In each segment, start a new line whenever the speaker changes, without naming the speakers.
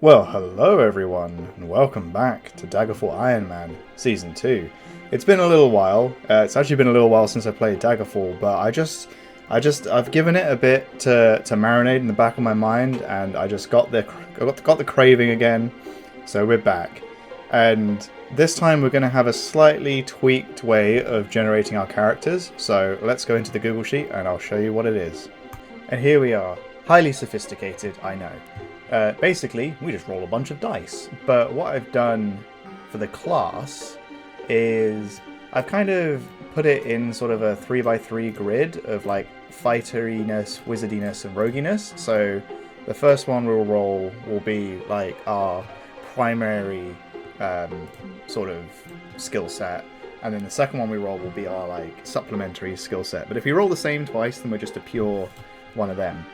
Well, hello everyone, and welcome back to Daggerfall Ironman Season 2. It's been a little while. It's actually been a little while since I played Daggerfall, but I've given it a bit to marinate in the back of my mind, and I just got the craving again. So we're back, and this time we're going to have a slightly tweaked way of generating our characters. So let's go into the Google Sheet, and I'll show you what it is. And here we are, highly sophisticated, I know. Basically, we just roll a bunch of dice. But what I've done for the class is I've kind of put it in sort of a 3x3 grid of like fighteriness, wizardiness, and roguiness. So the first one we'll roll will be like our primary sort of skill set. And then the second one we roll will be our like supplementary skill set. But if we roll the same twice, then we're just a pure one of them.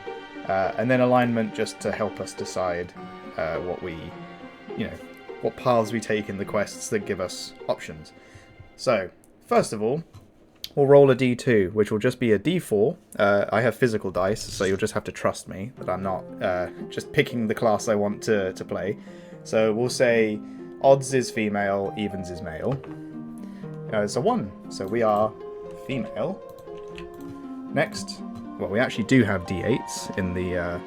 And then alignment just to help us decide what paths we take in the quests that give us options. So, first of all, we'll roll a d2, which will just be a d4. I have physical dice, so you'll just have to trust me that I'm not just picking the class I want to play. So we'll say odds is female, evens is male. It's a 1, so we are female. Next, well, we actually do have d8s in the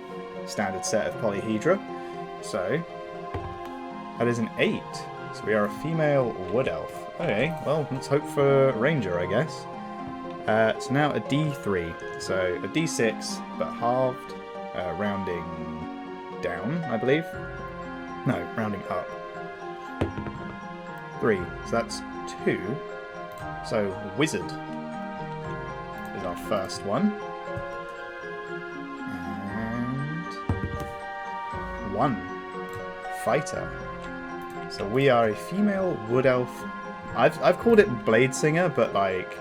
standard set of polyhedra, so that is an 8. So we are a female wood elf. Okay, well, let's hope for ranger, I guess. So now a d3, so a d6, but halved, rounding down, I believe. No, rounding up. 3, so that's 2. So wizard is our first one. 1 fighter. So we are a female wood elf. I've called it Blade Singer, but like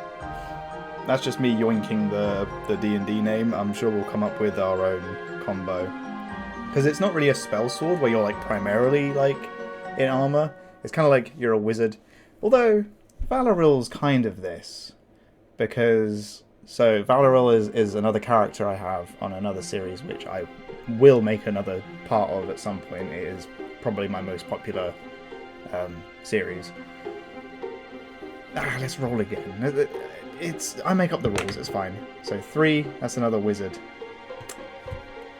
that's just me yoinking the D&D name. I'm sure we'll come up with our own combo, because it's not really a spell sword where you're like primarily like in armor. It's kind of like you're a wizard. Although Valoril's kind of this, because so Valoril is another character I have on another series, which I will make another part of at some point. It is probably my most popular series. Let's roll again. I make up the rules, it's fine. So 3, that's another wizard.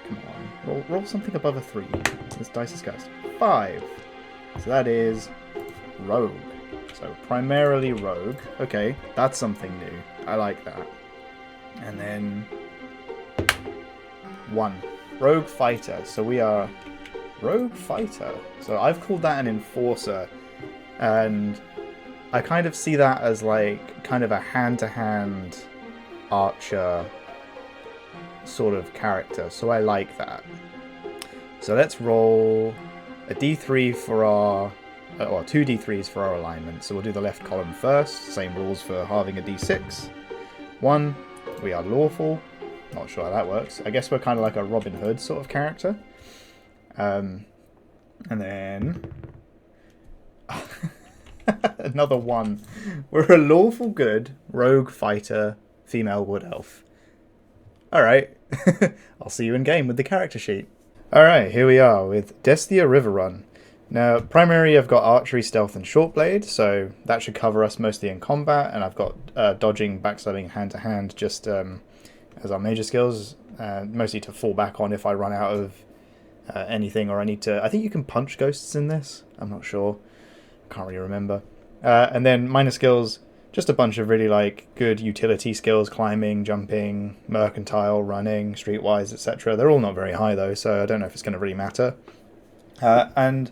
Come on, roll something above a 3. This dice is cursed. 5. So that is rogue. So primarily rogue. Okay, that's something new. I like that. And then 1. Rogue fighter. So we are rogue fighter. So I've called that an enforcer, and I kind of see that as like kind of a hand-to-hand archer sort of character. So I like that. So let's roll a d3 for our, or 2 d3s for our alignment. So we'll do the left column first. Same rules for halving a d6. 1. We are lawful. Not sure how that works. I guess we're kind of like a Robin Hood sort of character. And then another 1. We're a lawful good rogue fighter female wood elf. Alright. I'll see you in game with the character sheet. Alright, here we are with Desthia Riverrun. Now, primary I've got archery, stealth, and short blade, so that should cover us mostly in combat, and I've got dodging, backstabbing, hand-to-hand just as our major skills, mostly to fall back on if I run out of anything or I need to... I think you can punch ghosts in this, I'm not sure, can't really remember. And then minor skills, just a bunch of really like good utility skills, climbing, jumping, mercantile, running, streetwise, etc. They're all not very high though, so I don't know if it's going to really matter. And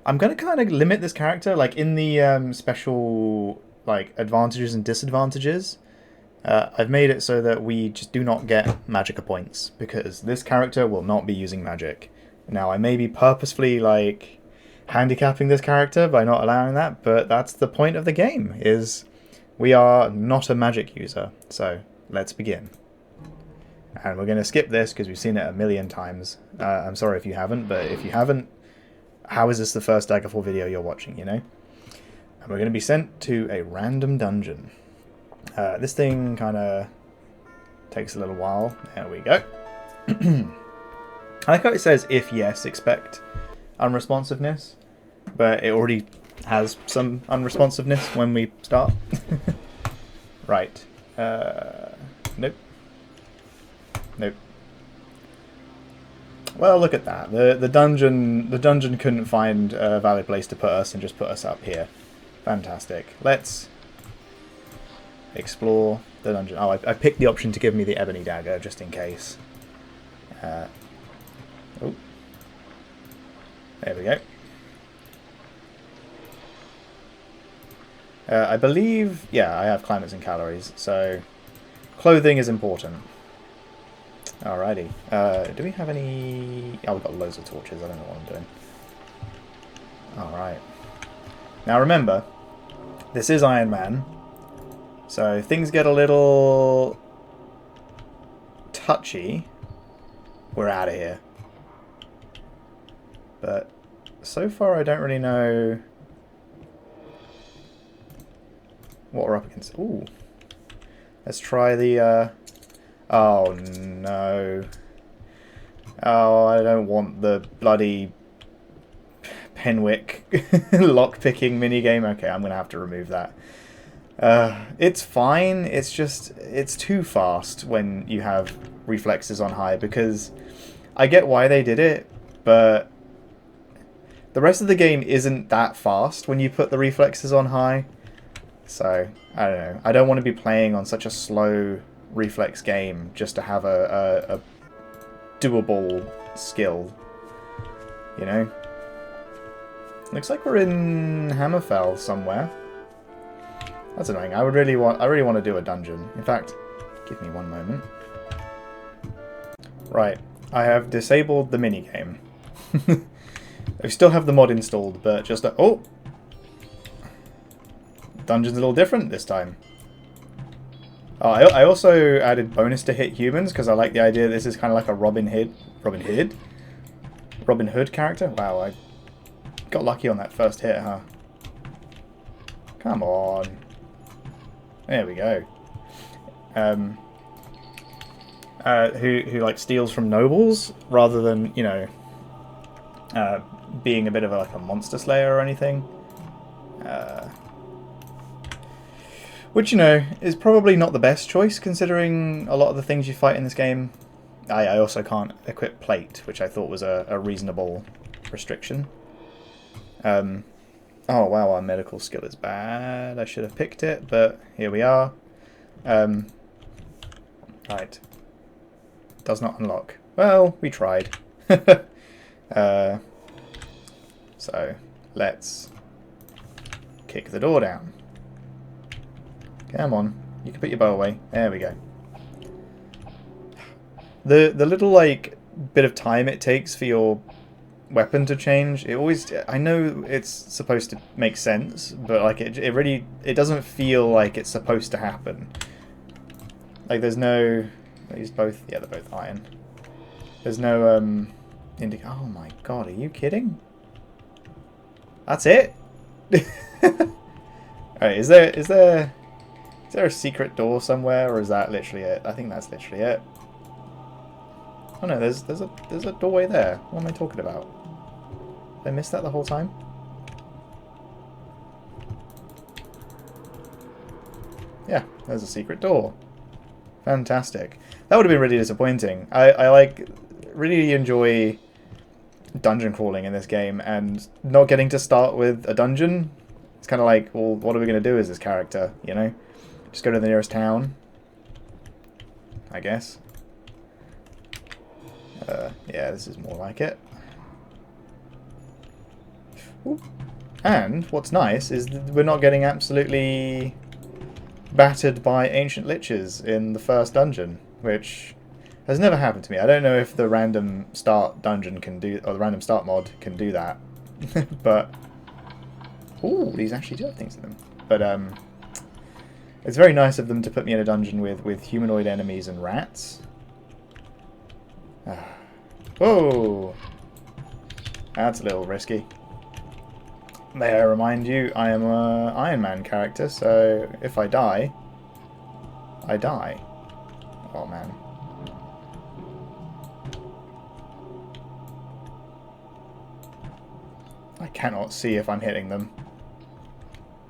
I'm going to kind of limit this character, like in the special like advantages and disadvantages. I've made it so that we just do not get magicka points, because this character will not be using magic. Now, I may be purposefully like handicapping this character by not allowing that, but that's the point of the game, is we are not a magic user. So let's begin. And we're going to skip this because we've seen it a million times. I'm sorry if you haven't, but if you haven't, how is this the first Daggerfall video you're watching, you know? And we're going to be sent to a random dungeon. This thing kind of takes a little while. There we go. I like how it says, if yes, expect unresponsiveness, but it already has some unresponsiveness when we start. Right. Nope. Nope. Well, look at that. The dungeon couldn't find a valid place to put us and just put us up here. Fantastic. Let's explore the dungeon. Oh, I picked the option to give me the ebony dagger just in case. Oh, there we go. I believe, yeah, I have climates and calories, so clothing is important. Alrighty. Do we have any... Oh, we've got loads of torches. I don't know what I'm doing. Alright. Now remember, this is Ironman, so if things get a little touchy, we're out of here. But so far I don't really know what we're up against. Ooh. Let's try the... Oh no. Oh, I don't want the bloody Penwick lockpicking minigame. Okay, I'm going to have to remove that. It's fine, it's just, it's too fast when you have reflexes on high, because I get why they did it, but the rest of the game isn't that fast when you put the reflexes on high. So, I don't know. I don't want to be playing on such a slow reflex game just to have a doable skill, you know? Looks like we're in Hammerfell somewhere. That's annoying. I really want to do a dungeon. In fact, give me one moment. Right, I have disabled the minigame. I still have the mod installed, but just oh, dungeon's a little different this time. Oh, I also added bonus to hit humans because I like the idea this is kind of like a Robin Hood character. Wow, I got lucky on that first hit, huh? Come on. There we go. Who like steals from nobles rather than, you know, being a bit of like a monster slayer or anything. Which, you know, is probably not the best choice considering a lot of the things you fight in this game. I also can't equip plate, which I thought was a reasonable restriction. Oh wow, our medical skill is bad. I should have picked it, but here we are. Right. Does not unlock. Well, we tried. So, let's kick the door down. Come on. You can put your bow away. There we go. The little, like, bit of time it takes for your weapon to change, it always... I know it's supposed to make sense, but, like, it really... It doesn't feel like it's supposed to happen. Like, there's no... These both... Yeah, they're both iron. There's no, oh my god, are you kidding? That's it? Alright, is there a secret door somewhere, or is that literally it? I think that's literally it. Oh no, there's a doorway there. What am I talking about? Did I miss that the whole time? Yeah, there's a secret door. Fantastic. That would have been really disappointing. I like really enjoy dungeon crawling in this game, and not getting to start with a dungeon. It's kind of like, well, what are we going to do as this character, you know? Just go to the nearest town, I guess. Yeah, this is more like it. Ooh. And what's nice is that we're not getting absolutely battered by ancient liches in the first dungeon, which has never happened to me. I don't know if the random start dungeon can do, or the random start mod can do that. But ooh, these actually do have things in them. But it's very nice of them to put me in a dungeon with humanoid enemies and rats. Whoa! That's a little risky. May I remind you, I am an Ironman character, so if I die, I die. Oh man. I cannot see if I'm hitting them.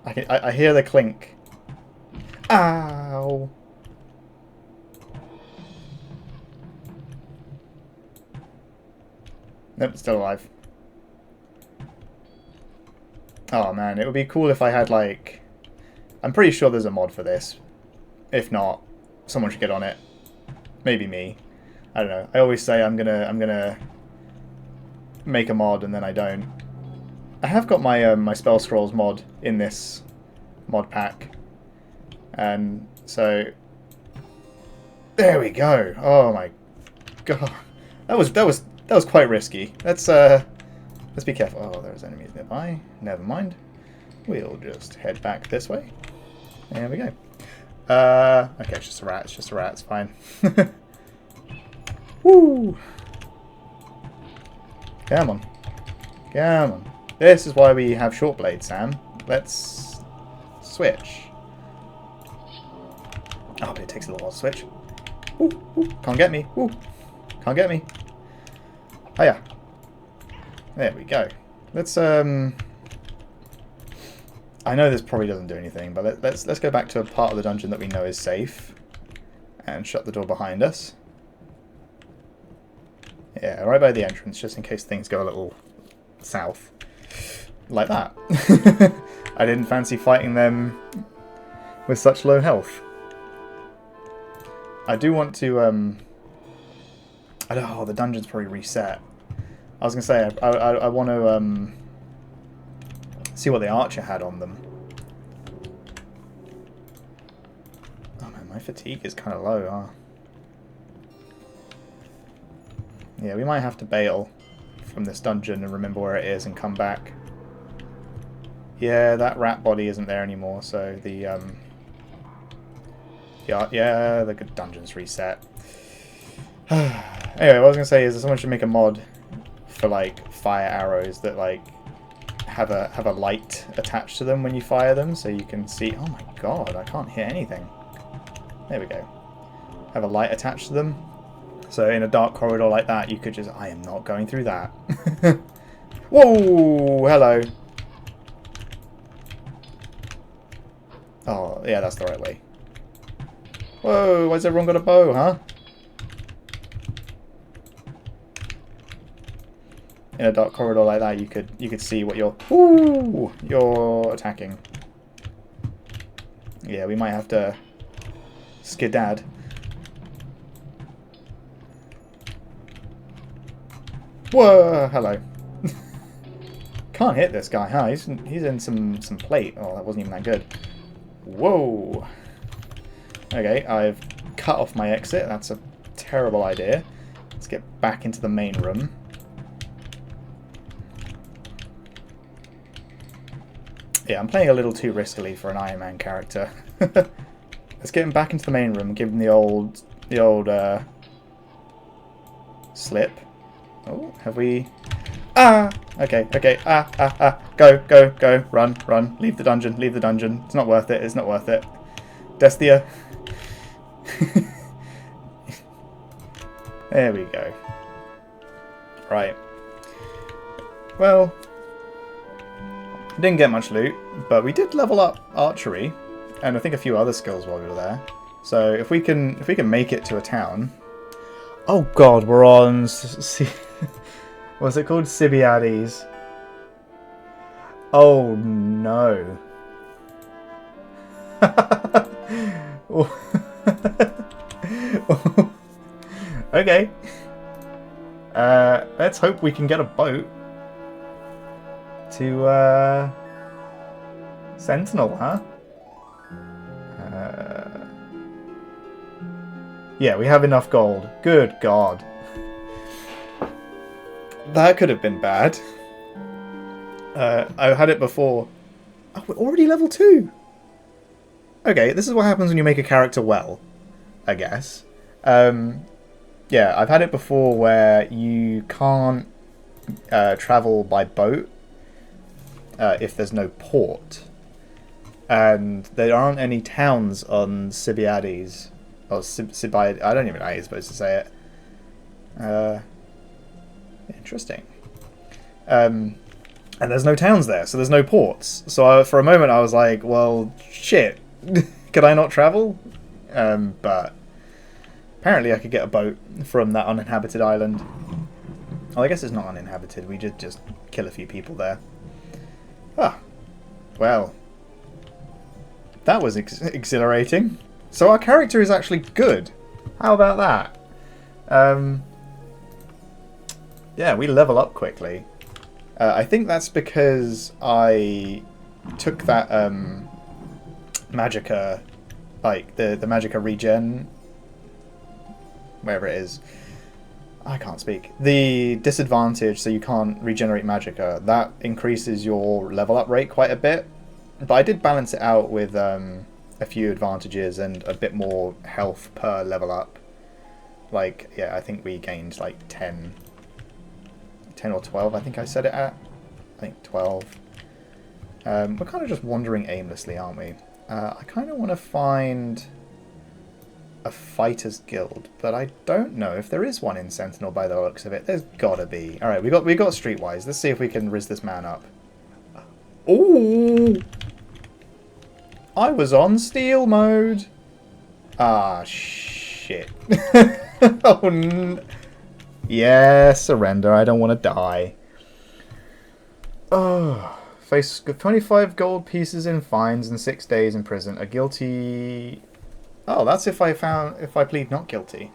I hear the clink. Ow! Nope, still alive. Oh man, it would be cool if I had like... I'm pretty sure there's a mod for this. If not, someone should get on it. Maybe me. I don't know. I always say I'm gonna make a mod and then I don't. I have got my my spell scrolls mod in this mod pack, and so there we go. Oh my god, that was quite risky. Let's be careful. Oh, there's enemies nearby. Never mind. We'll just head back this way. There we go. Okay, it's just a rat. It's just a rat. It's fine. Woo! Come on. Come on. This is why we have short blades, Sam. Let's switch. Oh, but it takes a little while to switch. Ooh, ooh, can't get me. Ooh, can't get me. Hiya. There we go. Let's I know this probably doesn't do anything, but let's go back to a part of the dungeon that we know is safe and shut the door behind us. Yeah, right by the entrance, just in case things go a little south. Like that. I didn't fancy fighting them with such low health. I do want to, I don't know, the dungeon's probably reset. I was going to say, I want to see what the archer had on them. Oh man, my fatigue is kind of low, huh? Yeah, we might have to bail from this dungeon and remember where it is and come back. Yeah, that rat body isn't there anymore, so the yeah, the dungeon's reset. Anyway, what I was gonna say is that someone should make a mod for like fire arrows that like have a light attached to them when you fire them, so you can see. Oh my god, I can't hear anything. There we go. Have a light attached to them. So in a dark corridor like that, you could just... I am not going through that. Whoa! Hello. Oh, yeah, that's the right way. Whoa, why's everyone got a bow, huh? In a dark corridor like that, you could see what you're attacking. Yeah, we might have to skedad. Whoa! Hello. Can't hit this guy, huh? He's in some plate. Oh, that wasn't even that good. Whoa! Okay, I've cut off my exit. That's a terrible idea. Let's get back into the main room. Yeah, I'm playing a little too riskily for an Ironman character. Let's get him back into the main room. Give him the old slip. Oh, have we... Ah! Okay, okay. Go. Run. Leave the dungeon. It's not worth it. It's not worth it. Desthia. There we go. Right. Well, didn't get much loot, but we did level up archery, and I think a few other skills while we were there. So if we can make it to a town... Oh god, we're on... What's it called? Sibiades. Oh no. Okay. Let's hope we can get a boat to Sentinel, huh? Yeah, we have enough gold. Good God. That could have been bad. I had it before. Oh, we're already level 2. Okay, this is what happens when you make a character well, I guess. Yeah, I've had it before where you can't travel by boat if there's no port. And there aren't any towns on Sibiades. Or Sibiades. I don't even know how you're supposed to say it. Interesting. And there's no towns there, so there's no ports. So for a moment I was like, well, shit. Could I not travel? But apparently I could get a boat from that uninhabited island. Oh, I guess it's not uninhabited. We did just kill a few people there. Ah, well. That was exhilarating. So our character is actually good. How about that? Yeah, we level up quickly. I think that's because I took that Magicka, like the Magicka regen, wherever it is. I can't speak. The disadvantage, so you can't regenerate Magicka, that increases your level up rate quite a bit. But I did balance it out with a few advantages and a bit more health per level up. Like, yeah, I think we gained like 10 or 12, I think I said it at. I think 12. We're kind of just wandering aimlessly, aren't we? I kind of want to find a fighters guild, but I don't know if there is one in Sentinel by the looks of it. There's gotta be. All right, we got Streetwise. Let's see if we can riz this man up. Ooh! I was on steal mode. Ah, shit. Oh, yeah, surrender. I don't want to die. Oh, face 25 gold pieces in fines and 6 days in prison. A guilty. Oh, that's if I plead not guilty.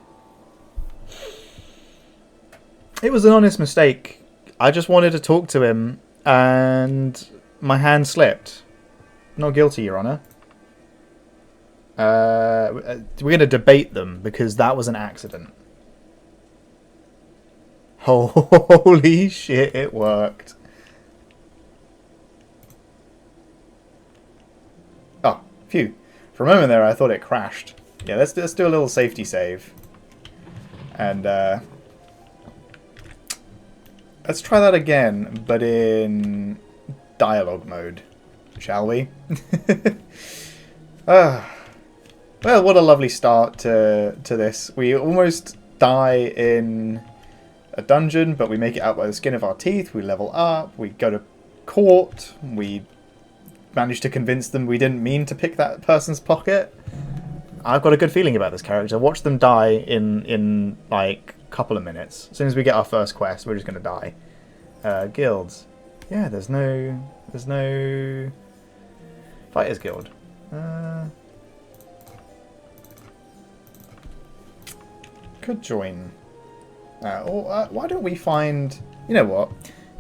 It was an honest mistake. I just wanted to talk to him, and my hand slipped. Not guilty, Your Honor. We're going to debate them because that was an accident. Holy shit, it worked. Oh, phew. For a moment there, I thought it crashed. Yeah, let's do a little safety save. And, let's try that again, but in dialogue mode, shall we? Well, what a lovely start to this. We almost die in a dungeon, but we make it out by the skin of our teeth. We level up. We go to court. We manage to convince them we didn't mean to pick that person's pocket. I've got a good feeling about this character. Watch them die in like a couple of minutes. As soon as we get our first quest, we're just going to die. Guilds. Yeah, there's no Fighters Guild. Could join. Why don't we find... You know what?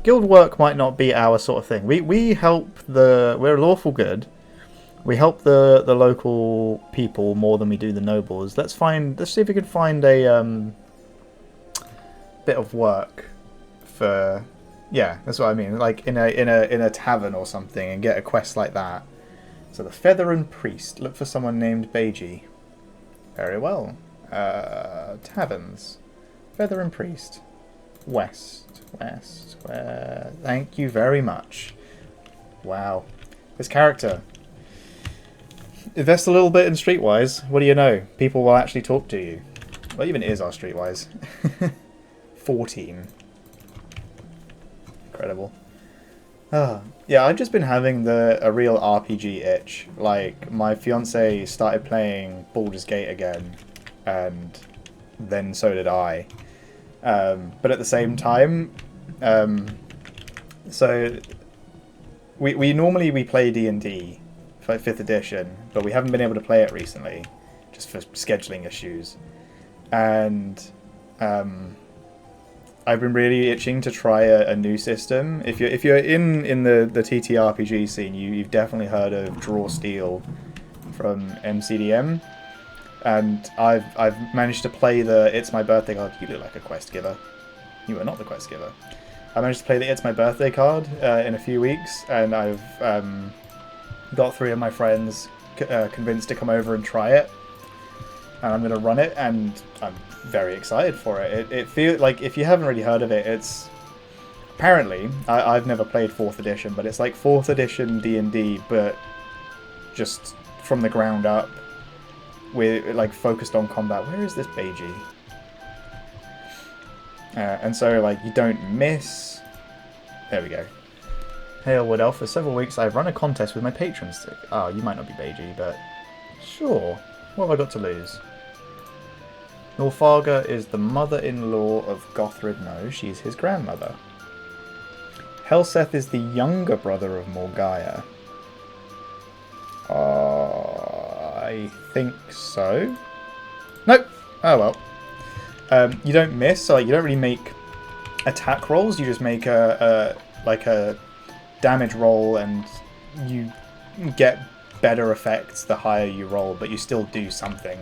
Guild work might not be our sort of thing. We help the... We're lawful good. We help the local people more than we do the nobles. Let's see if we can find a bit of work for... Yeah, that's what I mean. Like in a tavern or something, and get a quest like that. So the Feather and Priest. Look for someone named Beiji. Very well. Taverns. Feather and Priest. West. Thank you very much. Wow. This character. Invest a little bit in Streetwise. What do you know? People will actually talk to you. What even is our Streetwise? 14. Incredible. Yeah, I've just been having a real RPG itch. Like, my fiance started playing Baldur's Gate again, and then so did I. But at the same time, so we normally play D&D for 5th edition, but we haven't been able to play it recently, just for scheduling issues. And I've been really itching to try a new system. If you're in the TTRPG scene, you've definitely heard of Draw Steel from MCDM. And I've managed to play the It's My Birthday card. You look like a quest giver. You are not the quest giver. I managed to play the It's My Birthday card in a few weeks, and I've got 3 of my friends convinced to come over and try it. And I'm going to run it, and I'm very excited for it. It feels like, if you haven't really heard of it, it's... Apparently, I've never played 4th edition, but it's like 4th edition D&D, but just from the ground up. We're like focused on combat. Where is this Beiji? And so like you don't miss. There we go. Hail Wood Elf, for several weeks I've run a contest with my patrons. Oh, you might not be Beiji, but sure. What have I got to lose? Norfarga is the mother-in-law of Gothrid. No, she's his grandmother. Helseth is the younger brother of Morgaya. I think so. Nope. Oh well. You don't miss, so like, you don't really make attack rolls. You just make a damage roll, and you get better effects the higher you roll, but you still do something.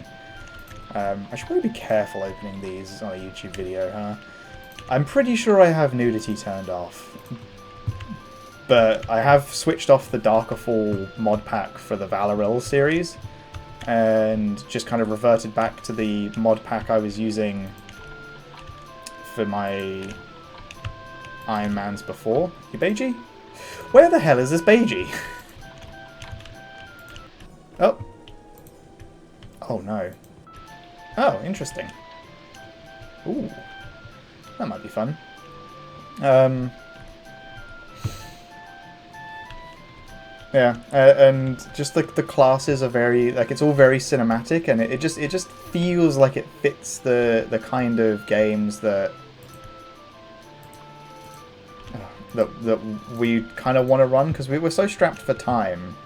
I should probably be careful opening these on a YouTube video, huh? I'm pretty sure I have nudity turned off, but I have switched off the Daggerfall mod pack for the Valoril series, and just kind of reverted back to the mod pack I was using for my Ironmans before. You Beiji? Where the hell is this Beiji? Oh. Oh no. Oh, interesting. Ooh. That might be fun. Yeah, and just like the classes are very, like, it's all very cinematic, and it just feels like it fits the kind of games that we kind of want to run, because we were so strapped for time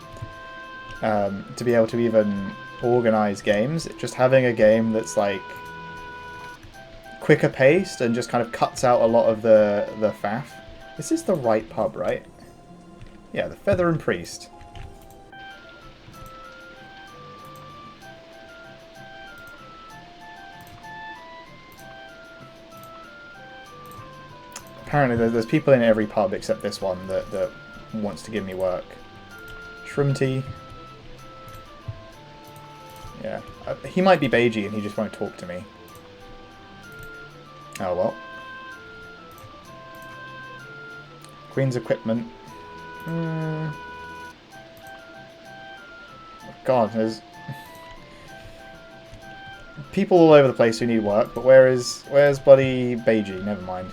to be able to even organize games. Just having a game that's like quicker paced and just kind of cuts out a lot of the faff. This is the right pub, right? Yeah, the Feather and Priest. Apparently there's people in every pub except this one that wants to give me work. Shrimty. Yeah. He might be Beiji and he just won't talk to me. Oh well. Queen's equipment. God, there's people all over the place who need work, but where's bloody Beiji? Never mind.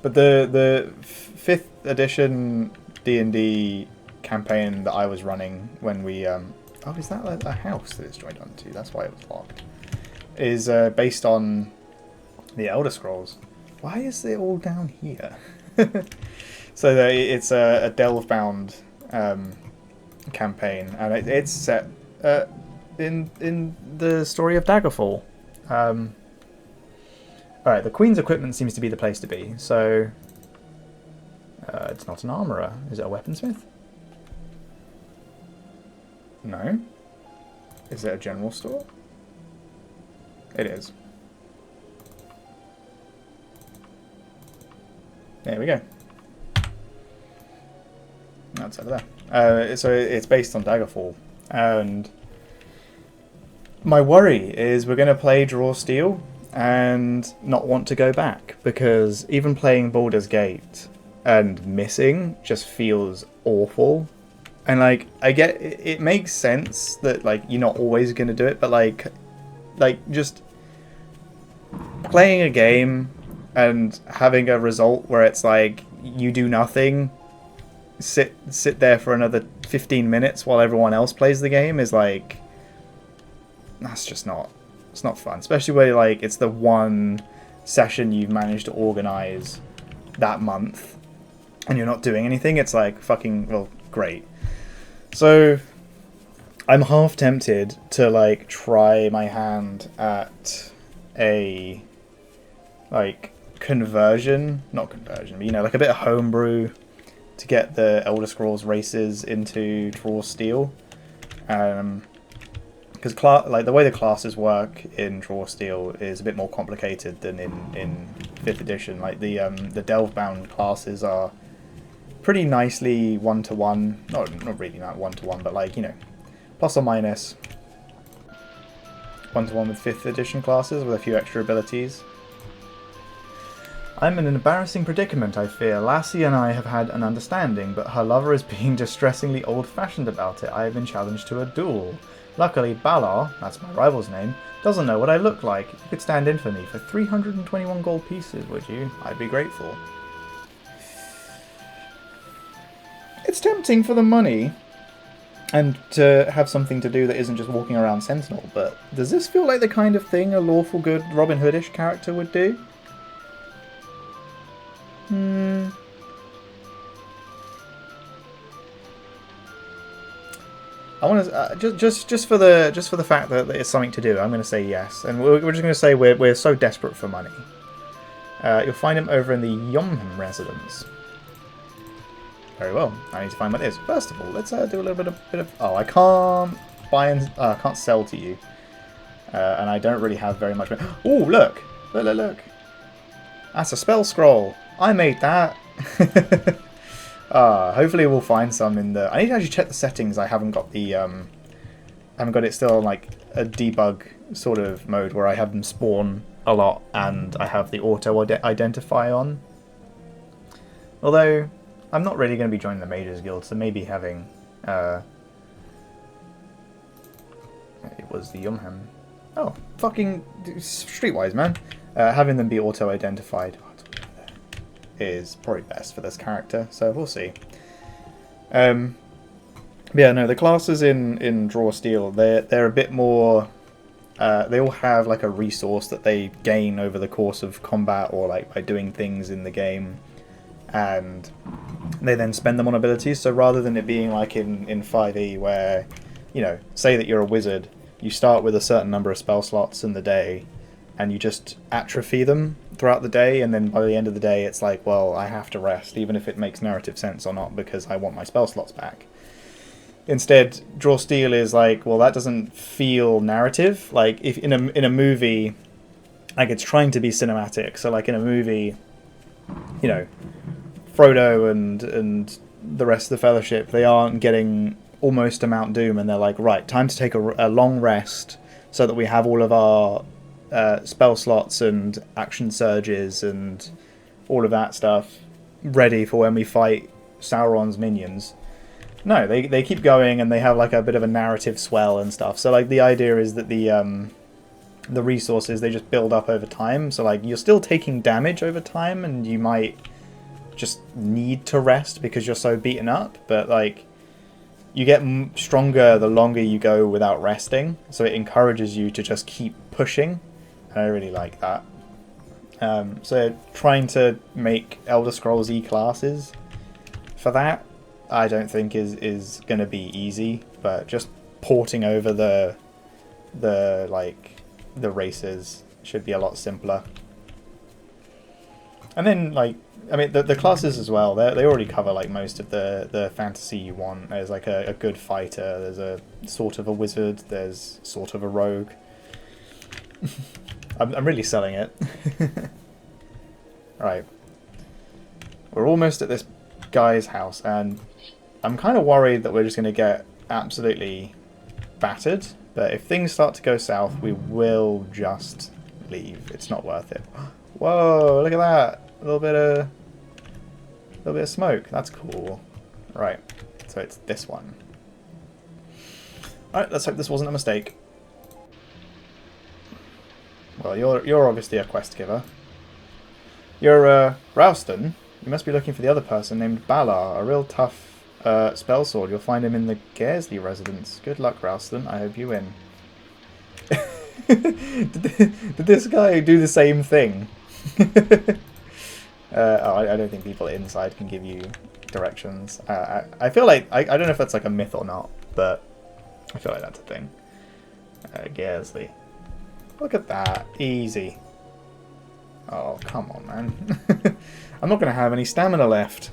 But the 5th edition D&D campaign that I was running when we oh, is that a house that it's joined onto? That's why it was locked. Is based on the Elder Scrolls. Why is it all down here? So it's a Delve-bound campaign, and it's set in the story of Daggerfall. Alright, the Queen's equipment seems to be the place to be, so it's not an armourer. Is it a weaponsmith? No. Is it a general store? It is. There we go. That's over there. So it's based on Daggerfall, and my worry is we're going to play Draw Steel and not want to go back, because even playing Baldur's Gate and missing just feels awful. And like, I get it makes sense that like you're not always going to do it, but like just playing a game and having a result where it's like you do nothing, sit there for another 15 minutes while everyone else plays the game is like, that's just not, it's not fun, especially where like it's the one session you've managed to organize that month and you're not doing anything. It's like, fucking, well, great. So I'm half tempted to like try my hand at a like conversion, not conversion, but you know, like a bit of homebrew to get the Elder Scrolls races into Draw Steel. Because like the way the classes work in Draw Steel is a bit more complicated than in 5th edition. Like the Delve-bound classes are pretty nicely one-to-one. Not really not one-to-one, but like, you know, plus or minus one-to-one with 5th edition classes with a few extra abilities. I'm in an embarrassing predicament, I fear. Lassie and I have had an understanding, but her lover is being distressingly old-fashioned about it. I have been challenged to a duel. Luckily, Balar, that's my rival's name, Doesn't know what I look like. You could stand in for me for 321 gold pieces, would you? I'd be grateful. It's tempting for the money and to have something to do that isn't just walking around Sentinel, but does this feel like the kind of thing a lawful good Robin Hoodish character would do? I want to just for the fact that it's something to do. I'm going to say yes, and we're just going to say we're so desperate for money. You'll find him over in the Yomham residence. Very well. I need to find what it is. First of all, let's do a little bit of. Oh, I can't buy and I can't sell to you, and I don't really have very much. Oh, look! Look! That's a spell scroll. I made that. Hopefully we'll find some in the... I need to actually check the settings. I haven't got the... I haven't got it still on like a debug sort of mode where I have them spawn a lot and I have the auto-identify on. Although, I'm not really going to be joining the Mages Guild, so maybe having... it was the Yumham. Oh, fucking streetwise, man. Having them be auto-identified is probably best for this character, so we'll see. But yeah, no, the classes in Draw Steel, they're a bit more... they all have like a resource that they gain over the course of combat or like by doing things in the game, and they then spend them on abilities. So rather than it being like in 5e where, you know, say that you're a wizard, you start with a certain number of spell slots in the day and you just atrophy them throughout the day, and then by the end of the day it's like, well, I have to rest, even if it makes narrative sense or not, because I want my spell slots back. Instead, Draw Steel is like, well, that doesn't feel narrative. Like, if in a movie, like, it's trying to be cinematic, so like in a movie, you know, Frodo and the rest of the Fellowship, they aren't getting almost to Mount Doom, and they're like, right, time to take a long rest so that we have all of our spell slots and action surges and all of that stuff ready for when we fight Sauron's minions. No, they keep going and they have like a bit of a narrative swell and stuff. So like the idea is that the resources, they just build up over time. So like you're still taking damage over time and you might just need to rest because you're so beaten up, but like you get stronger the longer you go without resting. So it encourages you to just keep pushing. I really like that. So trying to make Elder Scrolls E classes for that, I don't think is going to be easy, but just porting over the races should be a lot simpler. And then like, I mean, the classes as well, they already cover like most of the fantasy you want. There's like a good fighter, there's a sort of a wizard, there's sort of a rogue. I'm really selling it. Right. We're almost at this guy's house, and I'm kind of worried that we're just going to get absolutely battered. But if things start to go south, we will just leave. It's not worth it. Whoa, look at that. A little bit of smoke. That's cool. Right. So it's this one. Alright, let's hope this wasn't a mistake. Well, you're obviously a quest giver. You're Rouston. You must be looking for the other person named Balar, a real tough spell sword. You'll find him in the Garesley residence. Good luck, Rouston. I hope you win. Did this guy do the same thing? I don't think people inside can give you directions. I feel like I don't know if that's like a myth or not, but I feel like that's a thing. Garesley. Look at that. Easy. Oh, come on, man. I'm not going to have any stamina left.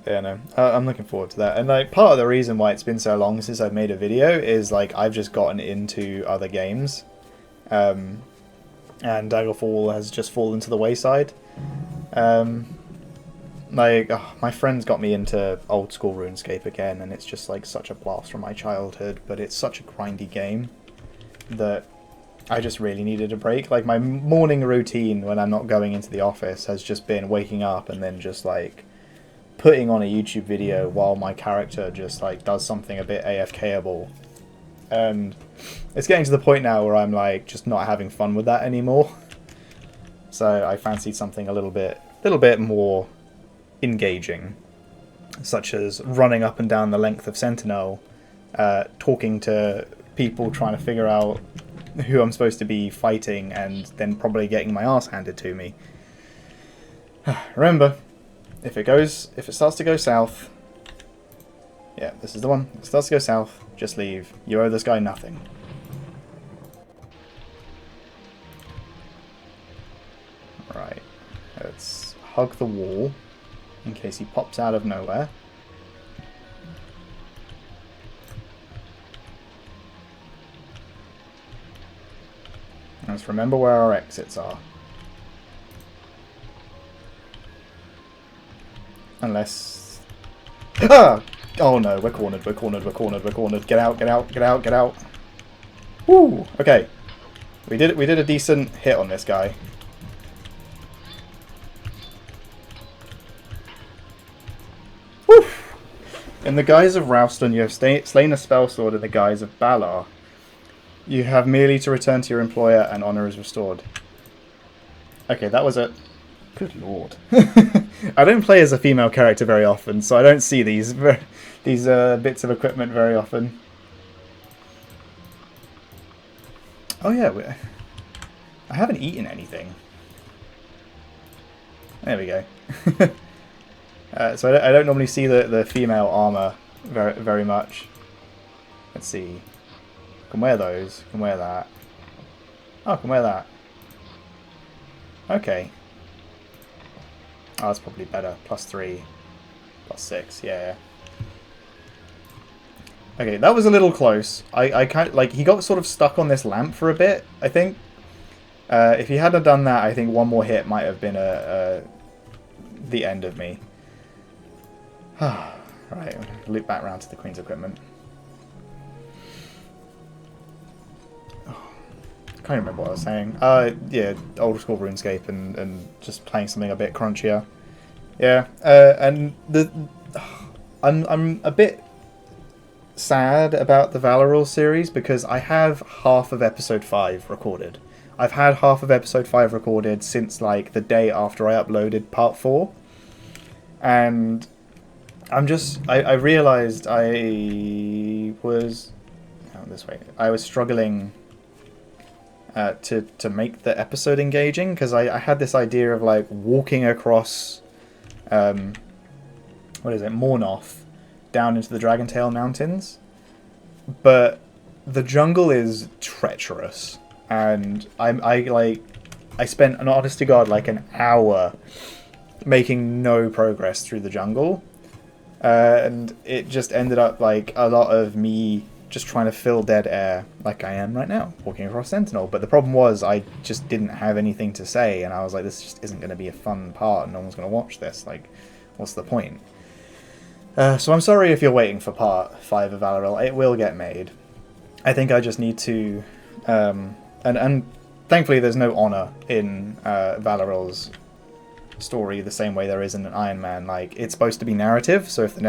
Yeah, no. I'm looking forward to that. And like part of the reason why it's been so long since I've made a video is like I've just gotten into other games. And Daggerfall has just fallen to the wayside. My friends got me into old school RuneScape again, and it's just like such a blast from my childhood, but it's such a grindy game that I just really needed a break. Like my morning routine when I'm not going into the office has just been waking up and then just like putting on a YouTube video while my character just like does something a bit AFK-able, and it's getting to the point now where I'm like just not having fun with that anymore. So I fancied something a little bit more engaging, such as running up and down the length of Sentinel, talking to people, trying to figure out who I'm supposed to be fighting, and then probably getting my ass handed to me. Remember, if it starts to go south, yeah, this is the one. If it starts to go south, just leave. You owe this guy nothing. Right, let's hug the wall in case he pops out of nowhere. Let's remember where our exits are. Unless... Ah! Oh no, we're cornered, we're cornered, we're cornered, we're cornered. Get out, get out, get out, get out. Woo! Okay. We did a decent hit on this guy. Woo! In the guise of Ralston, you have slain a spellsword in the guise of Balar. You have merely to return to your employer and honour is restored. Okay, that was it. Good lord. I don't play as a female character very often, so I don't see these bits of equipment very often. Oh yeah, I haven't eaten anything. There we go. So I don't normally see the female armour very much. Let's see. Can wear those. Can wear that. Oh, can wear that. Okay. Oh, that's probably better. +3. +6. Yeah. Okay, that was a little close. I kind of, like, he got sort of stuck on this lamp for a bit, I think. If he hadn't done that, I think one more hit might have been the end of me. Right, loop back round to the Queen's equipment. I can't remember what I was saying. Yeah, old school RuneScape and just playing something a bit crunchier. Yeah, and I'm a bit sad about the Valoril series because I have half of episode 5 recorded. I've had half of episode 5 recorded since like the day after I uploaded part 4, and I realised I was this way. I was struggling to make the episode engaging because I had this idea of like walking across what is it, Mornoth, down into the Dragontail Mountains, but the jungle is treacherous, and I spent, an honest to God, like an hour making no progress through the jungle, and it just ended up like a lot of me just trying to fill dead air like I am right now, walking across Sentinel. But the problem was I just didn't have anything to say, and I was like, this just isn't going to be a fun part, and no one's going to watch this. Like, what's the point? So I'm sorry if you're waiting for part 5 of Valoril. It will get made. I think I just need to... and thankfully there's no honour in Valoril's story the same way there is in an Ironman. Like, it's supposed to be narrative, so if the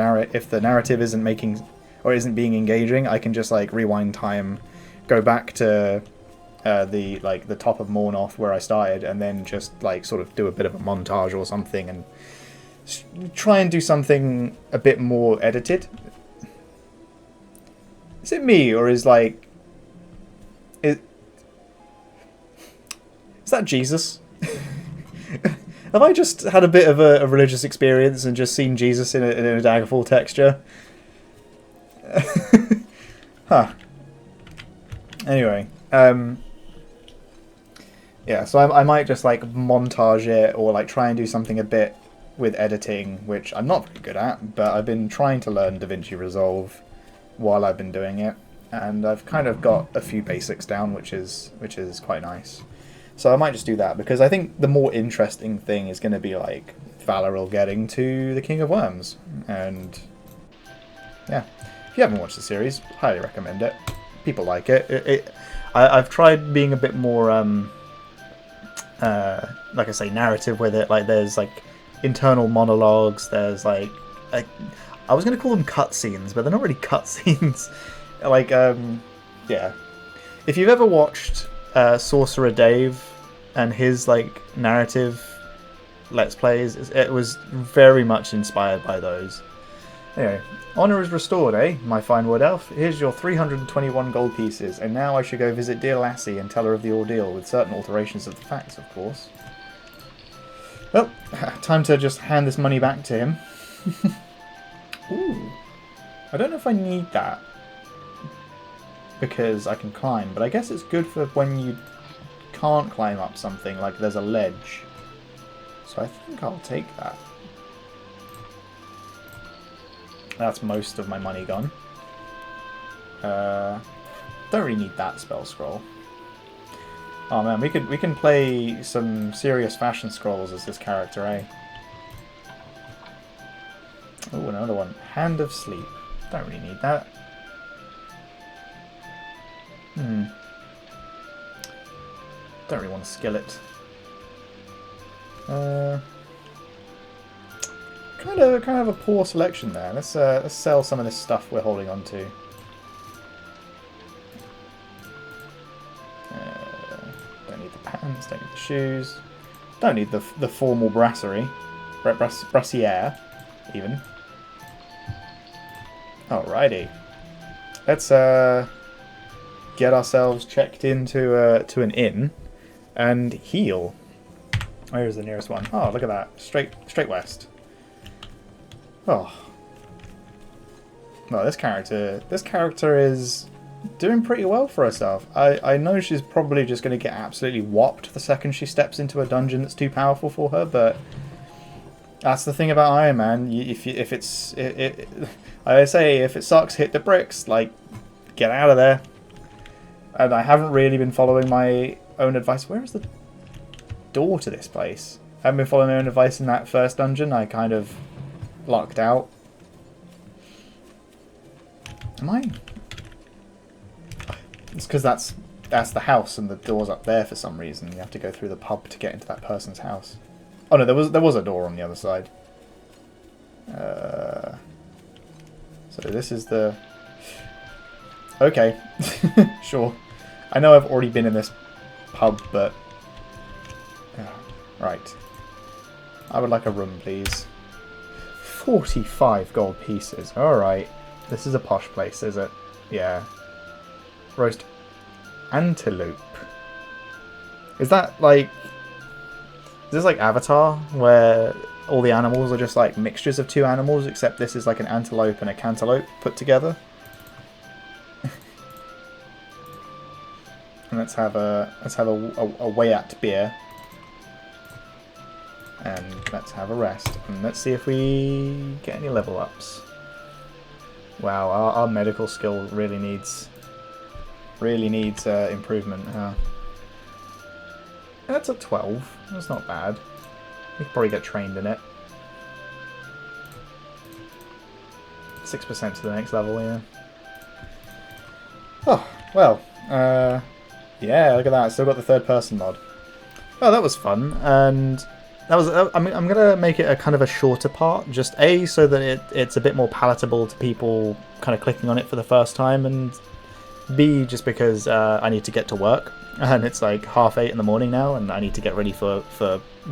narrative isn't making... or isn't being engaging, I can just like rewind time, go back to the top of Mornoth where I started, and then just like sort of do a bit of a montage or something, and try and do something a bit more edited. Is it me, or is that Jesus? Have I just had a bit of a religious experience and just seen Jesus in a Daggerfall texture? Huh. Anyway, yeah, so I might just like montage it, or like try and do something a bit with editing, which I'm not very good at, but I've been trying to learn DaVinci Resolve while I've been doing it, and I've kind of got a few basics down, which is quite nice. So I might just do that, because I think the more interesting thing is going to be like Valoril getting to the King of Worms, and yeah. If you haven't watched the series, highly recommend it. People like it. I've tried being a bit more, like I say, narrative with it. Like, there's like internal monologues. There's like, I was going to call them cutscenes, but they're not really cutscenes. Like, yeah. If you've ever watched Sorcerer Dave and his like narrative Let's Plays, it was very much inspired by those. Anyway, honour is restored, eh, my fine wood elf? Here's your 321 gold pieces, and now I should go visit dear Lassie and tell her of the ordeal, with certain alterations of the facts, of course. Well, time to just hand this money back to him. Ooh. I don't know if I need that, because I can climb, but I guess it's good for when you can't climb up something, like there's a ledge. So I think I'll take that. That's most of my money gone. Don't really need that spell scroll. Oh man, we can play some serious fashion scrolls as this character, eh? Oh, another one. Hand of Sleep. Don't really need that. Don't really want a skillet. Kind of a poor selection there. Let's sell some of this stuff we're holding on to. Don't need the pants. Don't need the shoes. Don't need the formal brasserie, brassiere, even. Alrighty. Let's get ourselves checked into to an inn and heal. Where's the nearest one? Oh, look at that. Straight west. Oh. Well, this character is doing pretty well for herself. I know she's probably just going to get absolutely whopped the second she steps into a dungeon that's too powerful for her, but that's the thing about Ironman. I say if it sucks, hit the bricks. Like, get out of there. And I haven't really been following my own advice. Where is the door to this place? I haven't been following my own advice in that first dungeon. I kind of locked out. Am I? It's because that's the house and the door's up there for some reason. You have to go through the pub to get into that person's house. Oh no, there was a door on the other side. So this is the... Okay. Sure. I know I've already been in this pub, but... right. I would like a room, please. 45 gold pieces. Alright. This is a posh place, is it? Yeah. Roast antelope. Is that like... Is this like Avatar, where all the animals are just like mixtures of two animals, except this is like an antelope and a cantaloupe put together? And let's have a Wayat beer. And let's have a rest. And let's see if we get any level ups. Wow, our medical skill really needs improvement. That's a 12. That's not bad. We could probably get trained in it. 6% to the next level, yeah. Oh, well. Yeah, look at that. Still got the third person mod. Oh, that was fun. And that was. I'm gonna make it a kind of a shorter part, just A, so that it's a bit more palatable to people kind of clicking on it for the first time, and B, just because I need to get to work, and it's like 8:30 in the morning now, and I need to get ready for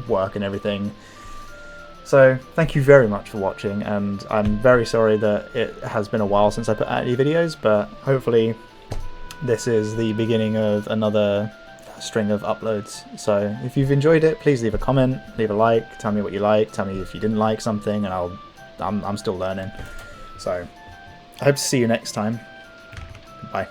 work and everything. So thank you very much for watching, and I'm very sorry that it has been a while since I put out any videos, but hopefully this is the beginning of another string of uploads. So if you've enjoyed it, please leave a comment, leave a like, tell me what you like, tell me if you didn't like something, and I'm still learning. So I hope to see you next time. Bye.